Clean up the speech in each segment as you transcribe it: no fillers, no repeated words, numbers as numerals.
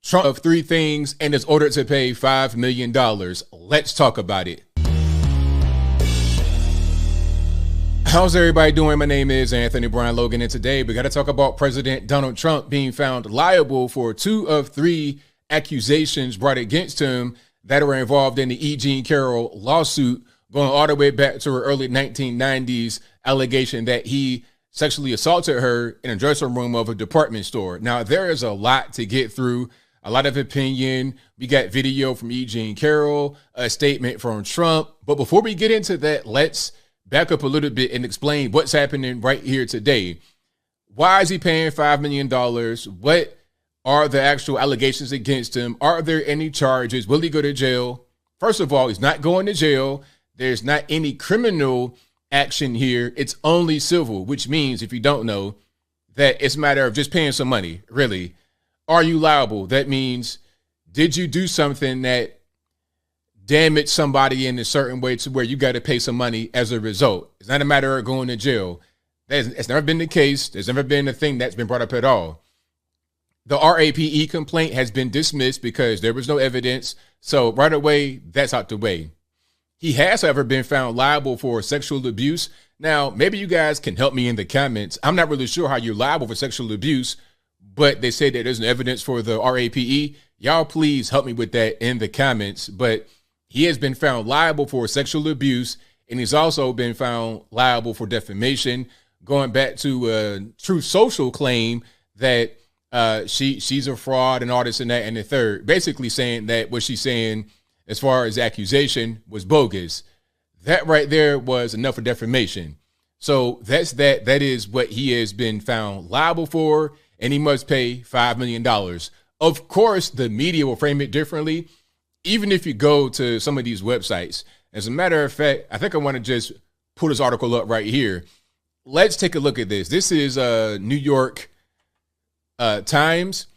Trump of three things and is ordered to pay $5 million. Let's talk about it. How's everybody doing? My name is Anthony Brian Logan, and today we got to talk about President Donald Trump being found liable for 2 of 3 accusations brought against him that are involved in the E. Jean Carroll lawsuit, going all the way back to her early 1990s allegation that he sexually assaulted her in a dressing room of a department store. Now, there is a lot to get through, a lot of opinion. We got video from E. Jean Carroll, a statement from Trump. But before we get into that, let's back up a little bit and explain what's happening right here today. Why is he paying $5 million? What are the actual allegations against him? Are there any charges? Will he go to jail? First of all, he's not going to jail. There's not any criminal action here. It's only civil, which means, if you don't know, that it's a matter of just paying some money, really. Are you liable? That means, did you do something that damage somebody in a certain way to where you got to pay some money as a result? It's not a matter of going to jail. It's never been the case. There's never been a thing that's been brought up at all. The RAPE complaint has been dismissed because there was no evidence. So right away, that's out the way. He has, however, been found liable for sexual abuse. Now, maybe you guys can help me in the comments. I'm not really sure how you're liable for sexual abuse, but they say that there's no evidence for the RAPE. Y'all please help me with that in the comments. But he has been found liable for sexual abuse, and he's also been found liable for defamation, going back to a Truth Social claim that she's a fraud and all this and that and the third, basically saying that what she's saying as far as accusation was bogus. That right there was enough for defamation. So that is what he has been found liable for, and he must pay $5 million. Of course, the media will frame it differently. Even if you go to some of these websites, as a matter of fact, I think I want to just pull this article up right here. Let's take a look at this. This is New York Times,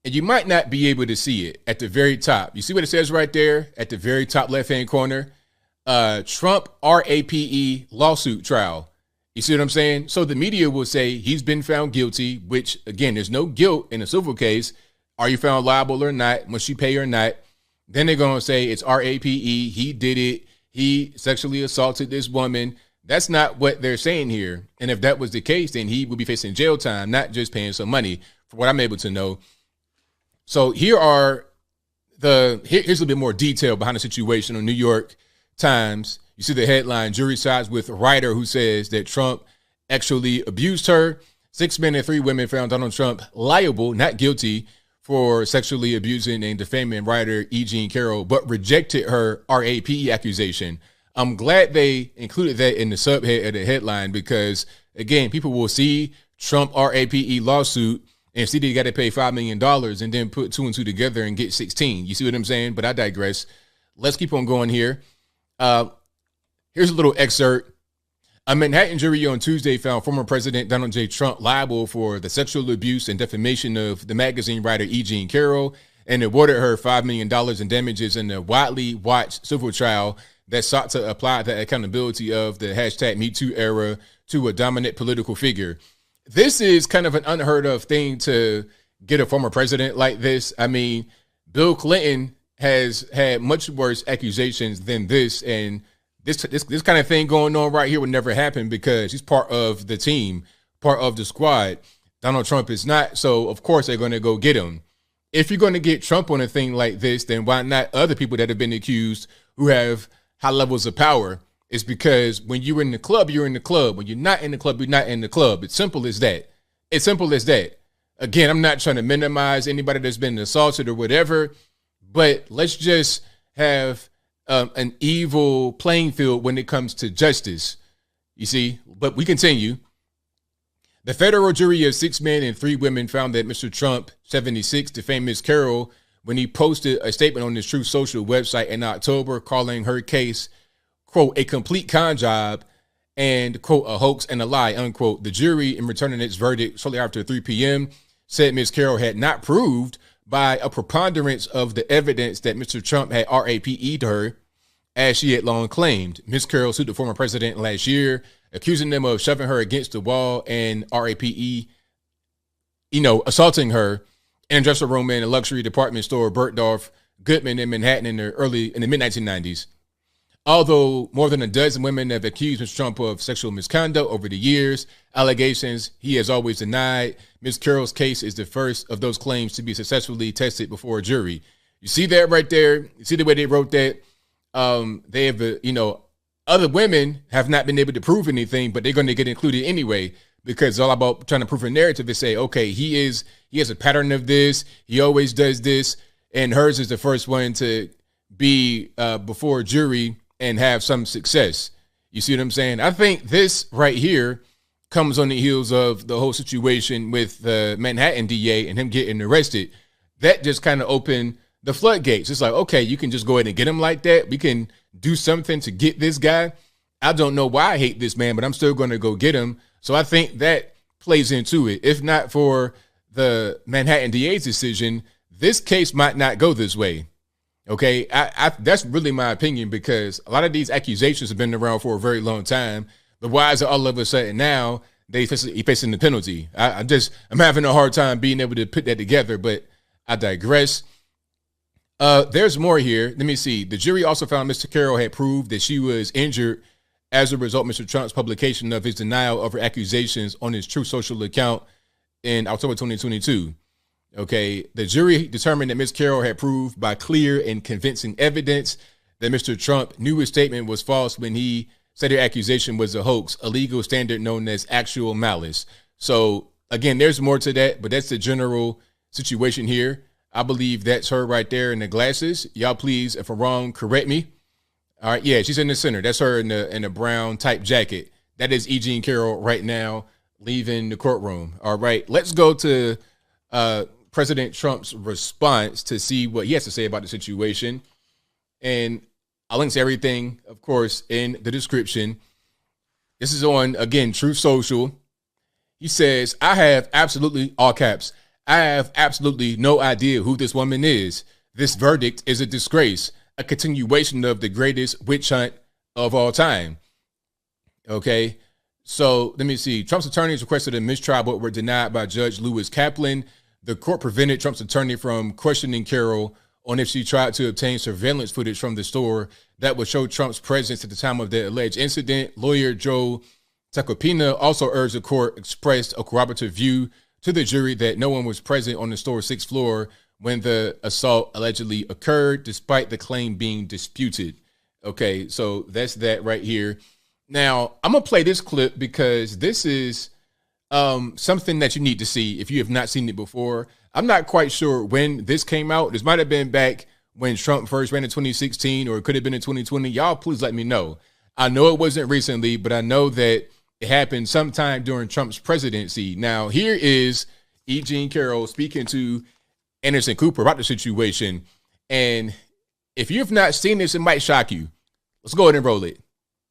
and you might not be able to see it at the very top. You see what it says right there at the very top left-hand corner? Trump RAPE lawsuit trial. You see what I'm saying? So the media will say he's been found guilty, which, again, there's no guilt in a civil case. Are you found liable or not? Must you pay or not? Then they're going to say it's RAPE. He did it. He sexually assaulted this woman. That's not what they're saying here. And if that was the case, then he would be facing jail time, not just paying some money, from what I'm able to know. So here's a little bit more detail behind the situation on New York Times. You see the headline: jury sides with writer who says that Trump actually abused her. 6 men and 3 women found Donald Trump liable, not guilty, for sexually abusing and defaming writer E. Jean Carroll, but rejected her RAPE accusation. I'm glad they included that in the subhead of the headline because, again, people will see Trump RAPE lawsuit and see that you got to pay $5 million and then put 2 and 2 together and get 16. You see what I'm saying? But I digress. Let's keep on going here. Here's a little excerpt. A Manhattan jury on Tuesday found former President Donald J. Trump liable for the sexual abuse and defamation of the magazine writer E. Jean Carroll and awarded her $5 million in damages in a widely watched civil trial that sought to apply the accountability of the hashtag #MeToo era to a dominant political figure. This is kind of an unheard of thing to get a former president like this. I mean, Bill Clinton has had much worse accusations than this, and this kind of thing going on right here would never happen because he's part of the team, part of the squad. Donald Trump is not, so of course they're going to go get him. If you're going to get Trump on a thing like this, then why not other people that have been accused who have high levels of power? It's because when you're in the club, you're in the club. When you're not in the club, you're not in the club. It's simple as that. It's simple as that. Again, I'm not trying to minimize anybody that's been assaulted or whatever, but let's just have an evil playing field when it comes to justice, you see. But we continue. The federal jury of 6 men and 3 women found that Mr. Trump, 76, defamed Ms. Carroll when he posted a statement on his Truth Social website in October calling her case, quote, a complete con job and, quote, a hoax and a lie, unquote. The jury, in returning its verdict shortly after 3 p.m., said Ms. Carroll had not proved by a preponderance of the evidence that Mr. Trump had RAPE'd her, as she had long claimed. Ms. Carroll sued the former president last year, accusing them of shoving her against the wall and RAPE, assaulting her. in a dressing room in a luxury department store, Bergdorf Goodman in Manhattan in the mid 1990s. Although more than a dozen women have accused Mr. Trump of sexual misconduct over the years, allegations he has always denied. Ms. Carroll's case is the first of those claims to be successfully tested before a jury. You see that right there? You see the way they wrote that? They have, other women have not been able to prove anything, but they're going to get included anyway, because it's all about trying to prove a narrative and say, okay, he has a pattern of this. He always does this. And hers is the first one to be before a jury and have some success. You see what I'm saying? I think this right here comes on the heels of the whole situation with the Manhattan DA and him getting arrested. That just kind of opened the floodgates. It's like, okay, you can just go ahead and get him like that. We can do something to get this guy. I don't know why I hate this man, but I'm still going to go get him. So I think that plays into it. If not for the Manhattan DA's decision, this case might not go this way. Okay, that's really my opinion, because a lot of these accusations have been around for a very long time. But why is it all of a sudden now he's facing the penalty? I'm having a hard time being able to put that together, but I digress. There's more here. Let me see. The jury also found Mr. Carroll had proved that she was injured as a result of Mr. Trump's publication of his denial of her accusations on his Truth Social account in October 2022. Okay, the jury determined that Ms. Carroll had proved by clear and convincing evidence that Mr. Trump knew his statement was false when he said her accusation was a hoax, a legal standard known as actual malice. So again, there's more to that, but that's the general situation here. I believe that's her right there in the glasses. Y'all, please, if I'm wrong, correct me. All right, yeah, she's in the center. That's her in the brown type jacket. That is E. Jean Carroll right now leaving the courtroom. All right, let's go to President Trump's response to see what he has to say about the situation. And I'll link to everything, of course, in the description. This is on, again, Truth Social. He says, I have absolutely, all caps, I have absolutely no idea who this woman is. This verdict is a disgrace, a continuation of the greatest witch hunt of all time. Okay, so let me see. Trump's attorneys requested a mistrial but were denied by Judge Lewis Kaplan. The court prevented Trump's attorney from questioning Carroll on if she tried to obtain surveillance footage from the store that would show Trump's presence at the time of the alleged incident. Lawyer Joe Tacopina also urged the court expressed a corroborative view to the jury that no one was present on the store's sixth floor when the assault allegedly occurred, despite the claim being disputed. Okay, so that's that right here. Now, I'm going to play this clip because this is something that you need to see if you have not seen it before. I'm not quite sure when this came out. This might have been back when Trump first ran in 2016, or it could have been in 2020. Y'all, please let me know. I know it wasn't recently, but I know that it happened sometime during Trump's presidency. Now, here is E. Jean Carroll speaking to Anderson Cooper about the situation. And if you have not seen this, it might shock you. Let's go ahead and roll it.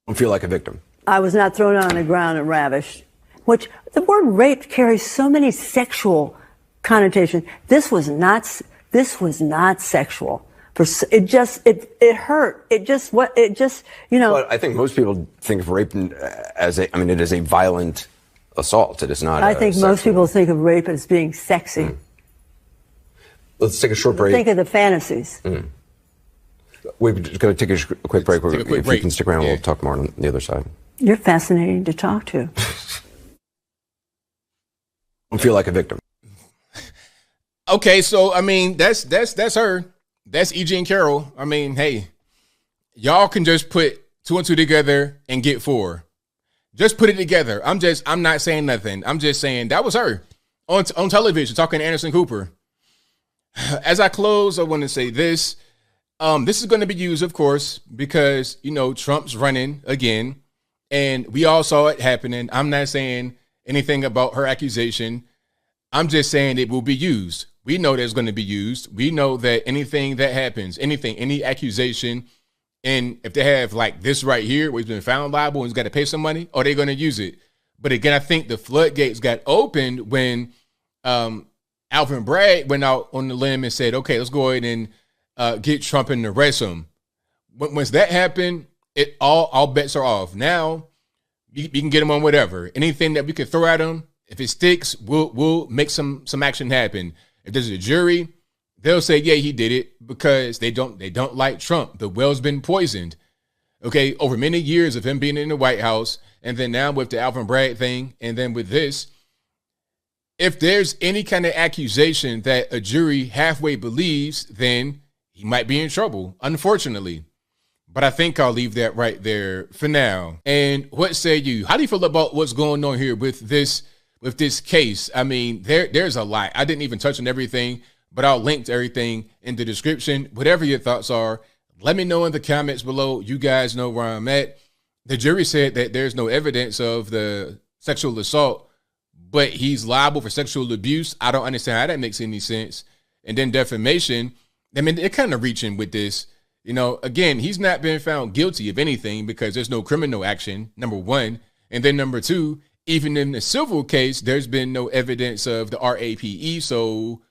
Don't feel like a victim. I was not thrown on the ground and ravished, which the word rape carries so many sexual connotations. This was not sexual. It hurt. But I think most people think of rape as it is a violent assault. It is not. I think most people think of rape as being sexy. Let's take a short break. Think of the fantasies. We're going to take a quick break. If you can stick around, we'll talk more on the other side. You're fascinating to talk to. Don't feel like a victim. Okay, so I mean that's her. That's E. Jean Carroll. I mean, hey, y'all can just put 2 and 2 together and get 4. Just put it together. I'm not saying nothing. I'm just saying that was her on television talking to Anderson Cooper. As I close, I want to say this. This is going to be used, of course, because, Trump's running again, and we all saw it happening. I'm not saying anything about her accusation. I'm just saying it will be used. We know that it's going to be used. We know that anything that happens, any accusation, and if they have like this right here, where he's been found liable and he's got to pay some money, are they going to use it? But again, I think the floodgates got opened when Alvin Bragg went out on the limb and said, okay, let's go ahead and get Trump and arrest him. Once that happened, all bets are off. Now we can get him on whatever. Anything that we can throw at him, if it sticks, we'll make some action happen. If there's a jury, they'll say, yeah, he did it because they don't like Trump. The well's been poisoned. Okay, over many years of him being in the White House, and then now with the Alvin Bragg thing, and then with this, if there's any kind of accusation that a jury halfway believes, then he might be in trouble, unfortunately. But I think I'll leave that right there for now. And what say you? How do you feel about what's going on here with this case? I mean, there's a lot. I didn't even touch on everything, but I'll link to everything in the description. Whatever your thoughts are, let me know in the comments below. You guys know where I'm at. The jury said that there's no evidence of the sexual assault, but he's liable for sexual abuse. I don't understand how that makes any sense. And then defamation. I mean, they're kind of reaching with this. You know, again, he's not been found guilty of anything because there's no criminal action, number one. And then number two, even in the civil case, there's been no evidence of the RAPE. So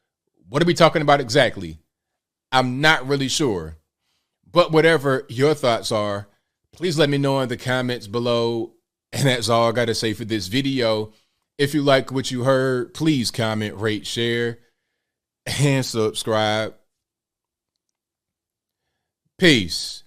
what are we talking about exactly? I'm not really sure. But whatever your thoughts are, please let me know in the comments below. And that's all I got to say for this video. If you like what you heard, please comment, rate, share, and subscribe. Peace.